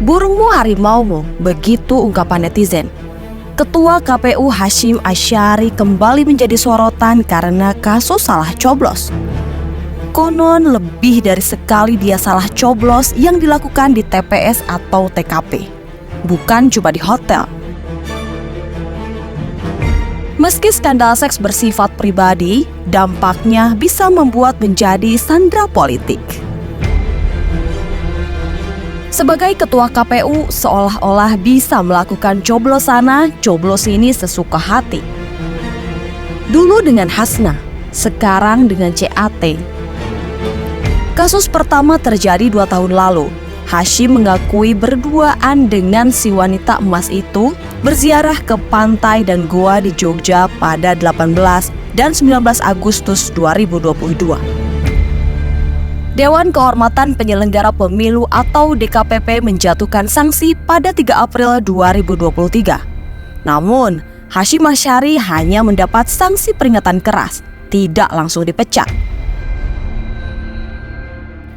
Burungmu harimaumu, begitu ungkapan netizen. Ketua KPU Hasyim Asy'ari kembali menjadi sorotan karena kasus salah coblos. Konon lebih dari sekali dia salah coblos yang dilakukan di TPS atau TKP, bukan cuma di hotel. Meski skandal seks bersifat pribadi, dampaknya bisa membuat menjadi sandera politik. Sebagai ketua KPU, seolah-olah bisa melakukan coblos sana, coblos sini sesuka hati. Dulu dengan Hasna, sekarang dengan CAT. Kasus pertama terjadi 2 tahun lalu. Hasyim mengakui berduaan dengan si wanita emas itu berziarah ke pantai dan goa di Jogja pada 18 dan 19 Agustus 2022. Dewan Kehormatan Penyelenggara Pemilu atau DKPP menjatuhkan sanksi pada 3 April 2023. Namun, Hasyim Asy'ari hanya mendapat sanksi peringatan keras, tidak langsung dipecat.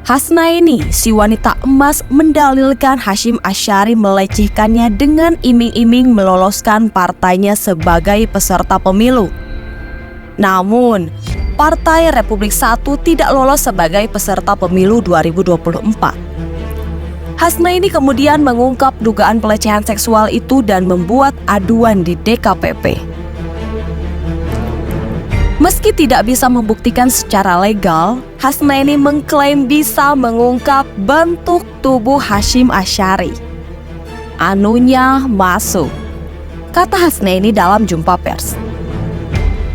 Hasna ini, si wanita emas, mendalilkan Hasyim Asy'ari melecehkannya dengan iming-iming meloloskan partainya sebagai peserta pemilu. Namun, Partai Republik I tidak lolos sebagai peserta pemilu 2024. Hasna ini kemudian mengungkap dugaan pelecehan seksual itu dan membuat aduan di DKPP. Meski tidak bisa membuktikan secara legal, Hasna ini mengklaim bisa mengungkap bentuk tubuh Hasyim Asy'ari. Anunya masuk, kata Hasna ini dalam jumpa pers.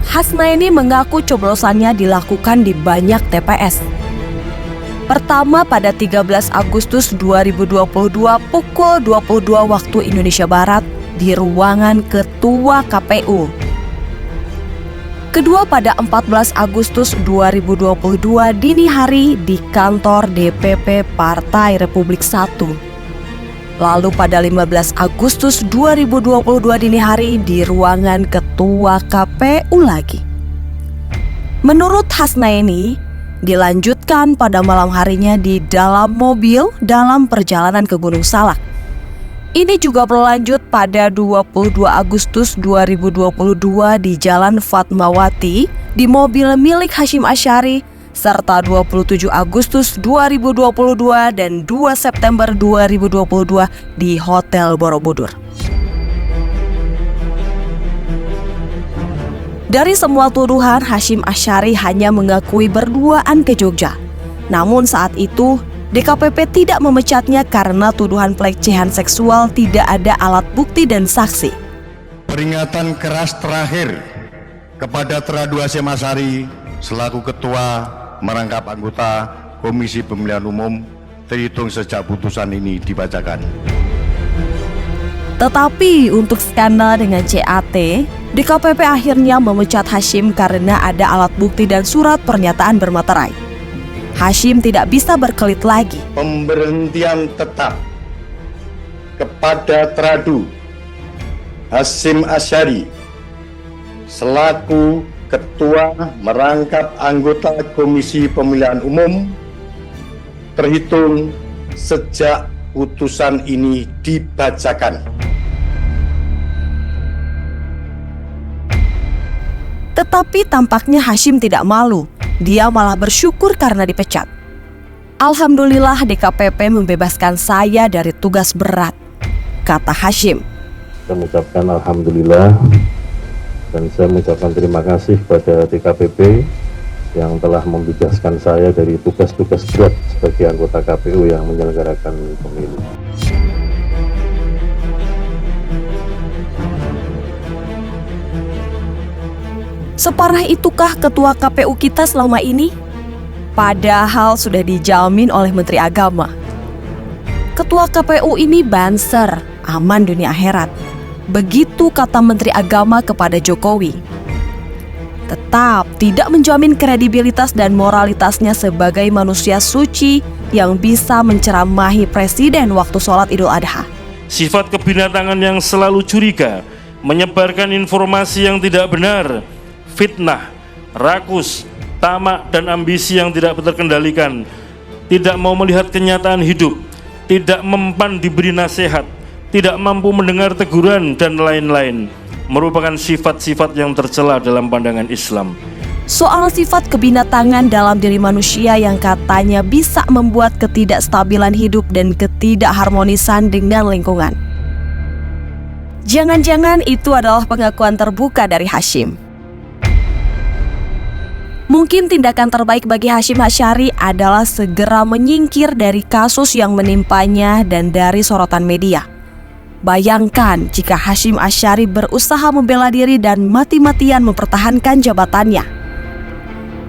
Hasna ini mengaku coblosannya dilakukan di banyak TPS. Pertama pada 13 Agustus 2022 pukul 22 waktu Indonesia Barat di ruangan Ketua KPU. Kedua pada 14 Agustus 2022 dini hari di kantor DPP Partai Republik I. Lalu pada 15 Agustus 2022 dini hari di ruangan Ketua KPU lagi. Menurut Hasna ini, dilanjutkan pada malam harinya di dalam mobil dalam perjalanan ke Gunung Salak. Ini juga berlanjut pada 22 Agustus 2022 di Jalan Fatmawati di mobil milik Hasyim Asy'ari, serta 27 Agustus 2022 dan 2 September 2022 di Hotel Borobudur. Dari semua tuduhan, Hasyim Asy'ari hanya mengakui berduaan ke Jogja. Namun saat itu, DKPP tidak memecatnya karena tuduhan pelecehan seksual tidak ada alat bukti dan saksi. Peringatan keras terakhir kepada Teradu Hasyim Asy'ari selaku Ketua merangkap anggota Komisi Pemilihan Umum terhitung sejak putusan ini dibacakan. Tetapi untuk skandal dengan CAT, DKPP akhirnya memecat Hasyim karena ada alat bukti dan surat pernyataan bermaterai. Hasyim tidak bisa berkelit lagi. Pemberhentian tetap kepada Teradu Hasyim Asy'ari selaku Ketua merangkap anggota Komisi Pemilihan Umum terhitung sejak putusan ini dibacakan. Tetapi tampaknya Hasyim tidak malu. Dia malah bersyukur karena dipecat. Alhamdulillah DKPP membebaskan saya dari tugas berat, kata Hasyim. Saya mengucapkan alhamdulillah dan saya mengucapkan terima kasih kepada DKPP yang telah membebaskan saya dari tugas-tugas berat sebagai anggota KPU yang menyelenggarakan pemilu. Separah itukah ketua KPU kita selama ini? Padahal sudah dijamin oleh Menteri Agama. Ketua KPU ini banser, aman dunia akhirat. Begitu kata Menteri Agama kepada Jokowi. Tetap tidak menjamin kredibilitas dan moralitasnya sebagai manusia suci yang bisa menceramahi Presiden waktu sholat Idul Adha. Sifat kebinatangan yang selalu curiga, menyebarkan informasi yang tidak benar, fitnah, rakus, tamak dan ambisi yang tidak terkendalikan, tidak mau melihat kenyataan hidup, tidak mempan diberi nasihat, tidak mampu mendengar teguran, dan lain-lain, merupakan sifat-sifat yang tercela dalam pandangan Islam. Soal sifat kebinatangan dalam diri manusia yang katanya bisa membuat ketidakstabilan hidup dan ketidakharmonisan dengan lingkungan. Jangan-jangan itu adalah pengakuan terbuka dari Hasyim. Mungkin tindakan terbaik bagi Hasyim Asy'ari adalah segera menyingkir dari kasus yang menimpanya dan dari sorotan media. Bayangkan jika Hasyim Asy'ari berusaha membela diri dan mati-matian mempertahankan jabatannya.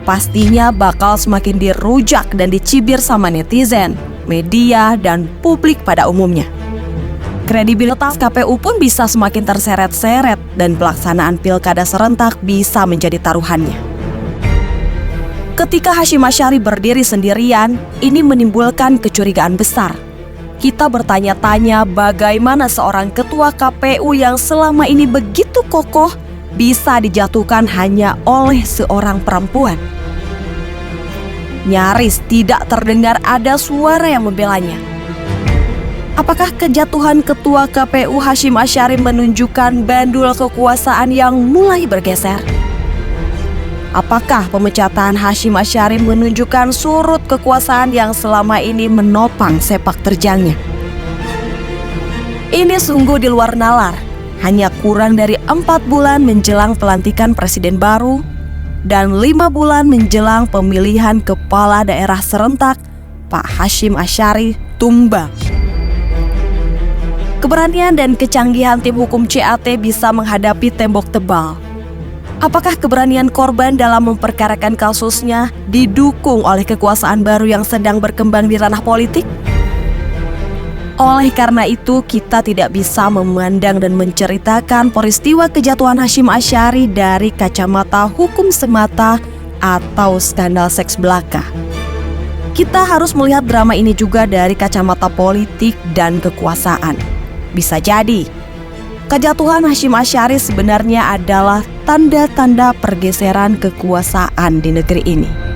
Pastinya bakal semakin dirujak dan dicibir sama netizen, media, dan publik pada umumnya. Kredibilitas KPU pun bisa semakin terseret-seret dan pelaksanaan pilkada serentak bisa menjadi taruhannya. Ketika Hasyim Asy'ari berdiri sendirian, ini menimbulkan kecurigaan besar. Kita bertanya-tanya bagaimana seorang ketua KPU yang selama ini begitu kokoh bisa dijatuhkan hanya oleh seorang perempuan. Nyaris tidak terdengar ada suara yang membelanya. Apakah kejatuhan ketua KPU Hasyim Asy'ari menunjukkan bandul kekuasaan yang mulai bergeser? Apakah pemecatan Hasyim Asy'ari menunjukkan surut kekuasaan yang selama ini menopang sepak terjangnya? Ini sungguh di luar nalar. Hanya kurang dari 4 bulan menjelang pelantikan presiden baru dan 5 bulan menjelang pemilihan kepala daerah serentak, Pak Hasyim Asy'ari tumbang. Keberanian dan kecanggihan tim hukum CAT bisa menghadapi tembok tebal. Apakah keberanian korban dalam memperkarakan kasusnya didukung oleh kekuasaan baru yang sedang berkembang di ranah politik? Oleh karena itu, kita tidak bisa memandang dan menceritakan peristiwa kejatuhan Hasyim Asy'ari dari kacamata hukum semata atau skandal seks belaka. Kita harus melihat drama ini juga dari kacamata politik dan kekuasaan. Bisa jadi, kejatuhan Hasyim Asy'ari sebenarnya adalah tanda-tanda pergeseran kekuasaan di negeri ini.